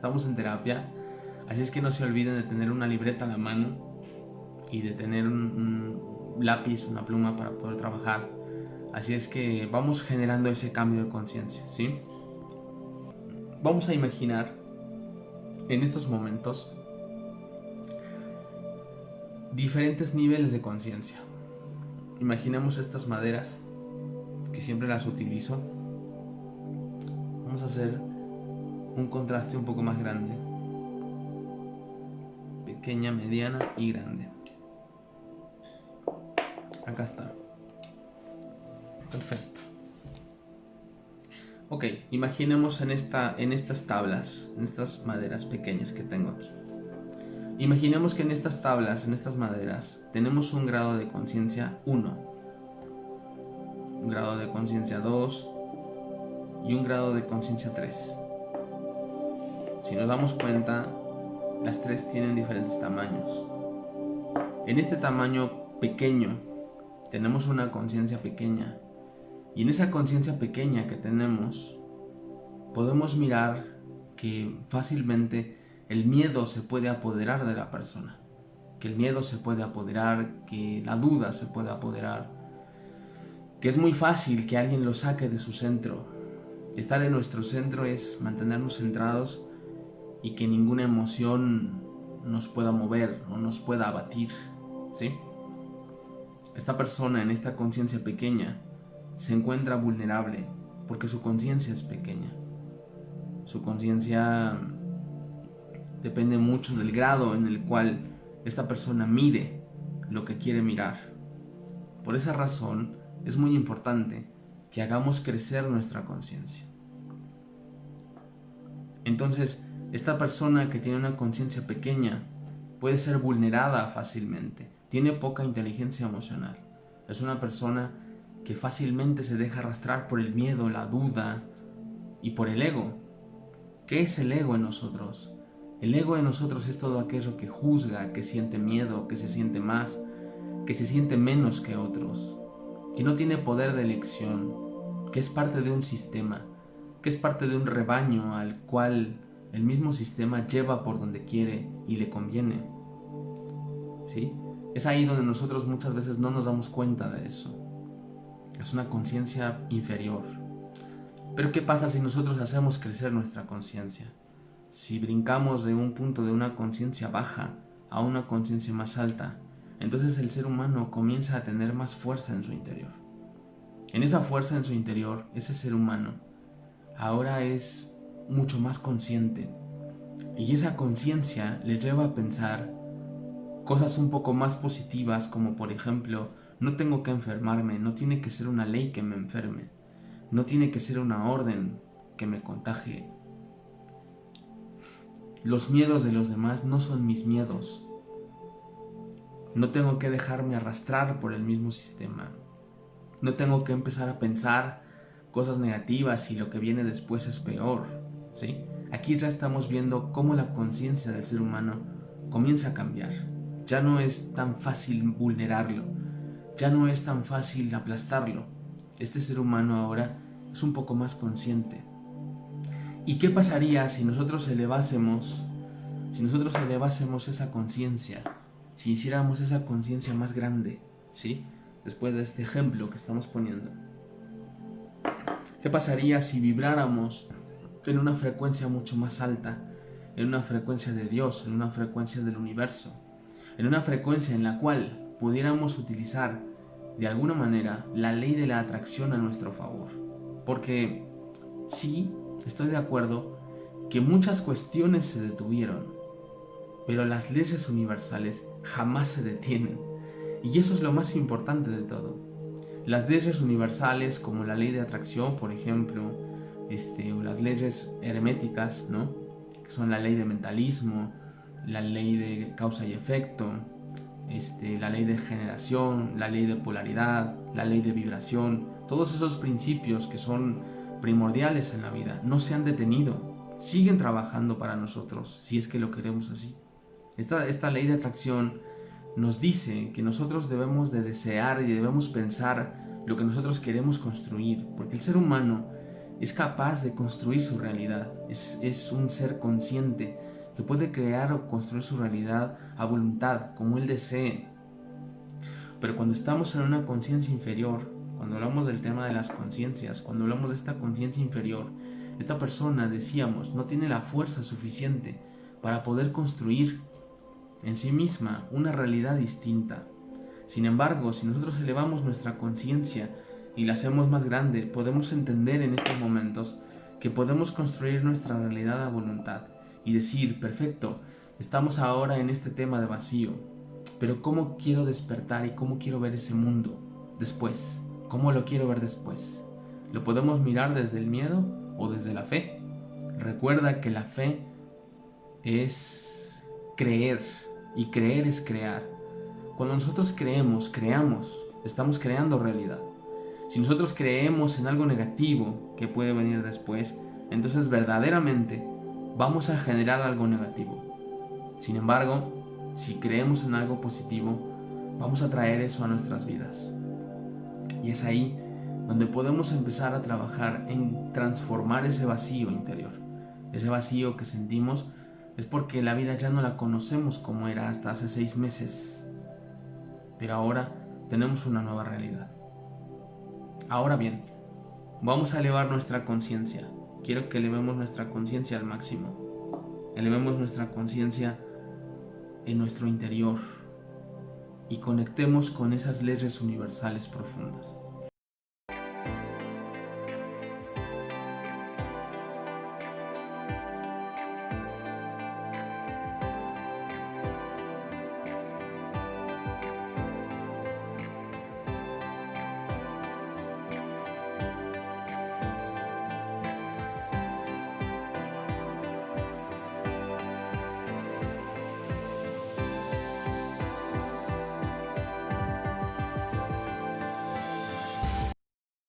estamos en terapia, así es que no se olviden de tener una libreta a la mano y de tener un lápiz, una pluma para poder trabajar. Así es que vamos generando ese cambio de conciencia, ¿sí? Vamos a imaginar en estos momentos diferentes niveles de conciencia. Imaginemos estas maderas, que siempre las utilizo. Vamos a hacer un contraste un poco más grande. Pequeña, mediana y grande. Acá está. Perfecto. Ok, imaginemos en estas tablas, en estas maderas pequeñas que tengo aquí. Imaginemos que en estas tablas, en estas maderas, tenemos un grado de conciencia 1, un grado de conciencia 2 y un grado de conciencia 3. Si nos damos cuenta, las tres tienen diferentes tamaños. En este tamaño pequeño tenemos una conciencia pequeña, y en esa conciencia pequeña que tenemos podemos mirar que fácilmente el miedo se puede apoderar de la persona, que el miedo se puede apoderar, que la duda se puede apoderar, que es muy fácil que alguien lo saque de su centro. Estar en nuestro centro es mantenernos centrados y que ninguna emoción nos pueda mover o nos pueda abatir, ¿sí? Esta persona en esta conciencia pequeña se encuentra vulnerable porque su conciencia es pequeña. Su conciencia depende mucho del grado en el cual esta persona mire lo que quiere mirar. Por esa razón es muy importante que hagamos crecer nuestra conciencia. Entonces, esta persona que tiene una conciencia pequeña puede ser vulnerada fácilmente, tiene poca inteligencia emocional. Es una persona que fácilmente se deja arrastrar por el miedo, la duda y por el ego. ¿Qué es el ego en nosotros? El ego en nosotros es todo aquello que juzga, que siente miedo, que se siente más, que se siente menos que otros, que no tiene poder de elección, que es parte de un sistema, que es parte de un rebaño al cual el mismo sistema lleva por donde quiere y le conviene. ¿Sí? Es ahí donde nosotros muchas veces no nos damos cuenta de eso. Es una conciencia inferior. Pero ¿qué pasa si nosotros hacemos crecer nuestra conciencia? Si brincamos de un punto de una conciencia baja a una conciencia más alta, entonces el ser humano comienza a tener más fuerza en su interior. En esa fuerza en su interior, ese ser humano ahora es mucho más consciente. Y esa conciencia le lleva a pensar cosas un poco más positivas, como por ejemplo, no tengo que enfermarme, no tiene que ser una ley que me enferme, no tiene que ser una orden que me contagie. Los miedos de los demás no son mis miedos. No tengo que dejarme arrastrar por el mismo sistema. No tengo que empezar a pensar cosas negativas y lo que viene después es peor, ¿sí? Aquí ya estamos viendo cómo la conciencia del ser humano comienza a cambiar. Ya no es tan fácil vulnerarlo, ya no es tan fácil aplastarlo. Este ser humano ahora es un poco más consciente. ¿Y qué pasaría si nosotros elevásemos esa conciencia? Si hiciéramos esa conciencia más grande, ¿sí? Después de este ejemplo que estamos poniendo. ¿Qué pasaría si vibráramos en una frecuencia mucho más alta? En una frecuencia de Dios, en una frecuencia del universo. En una frecuencia en la cual pudiéramos utilizar de alguna manera la ley de la atracción a nuestro favor. Porque sí, estoy de acuerdo que muchas cuestiones se detuvieron, pero las leyes universales jamás se detienen. Y eso es lo más importante de todo. Las leyes universales, como la ley de atracción, por ejemplo, o las leyes herméticas, ¿no? Que son la ley de mentalismo, la ley de causa y efecto, la ley de generación, la ley de polaridad, la ley de vibración. Todos esos principios que son primordiales en la vida no se han detenido, siguen trabajando para nosotros, si es que lo queremos así. Esta ley de atracción nos dice que nosotros debemos de desear y debemos pensar lo que nosotros queremos construir, porque el ser humano es capaz de construir su realidad. Es un ser consciente que puede crear o construir su realidad a voluntad, como él desee. Pero cuando estamos en una conciencia inferior, cuando hablamos del tema de las conciencias, cuando hablamos de esta conciencia inferior, esta persona, decíamos, no tiene la fuerza suficiente para poder construir en sí misma una realidad distinta. Sin embargo, si nosotros elevamos nuestra conciencia y la hacemos más grande, podemos entender en estos momentos que podemos construir nuestra realidad a voluntad y decir, perfecto, estamos ahora en este tema de vacío, pero ¿cómo quiero despertar y cómo quiero ver ese mundo después? ¿Cómo lo quiero ver después? ¿Lo podemos mirar desde el miedo o desde la fe? Recuerda que la fe es creer y creer es crear. Cuando nosotros creemos, estamos creando realidad. Si nosotros creemos en algo negativo que puede venir después, entonces verdaderamente vamos a generar algo negativo. Sin embargo, si creemos en algo positivo, vamos a traer eso a nuestras vidas. Y es ahí donde podemos empezar a trabajar en transformar ese vacío interior. Ese vacío que sentimos es porque la vida ya no la conocemos como era hasta hace 6 meses. Pero ahora tenemos una nueva realidad. Ahora bien, vamos a elevar nuestra conciencia. Quiero que elevemos nuestra conciencia al máximo. Elevemos nuestra conciencia en nuestro interior y conectemos con esas leyes universales profundas.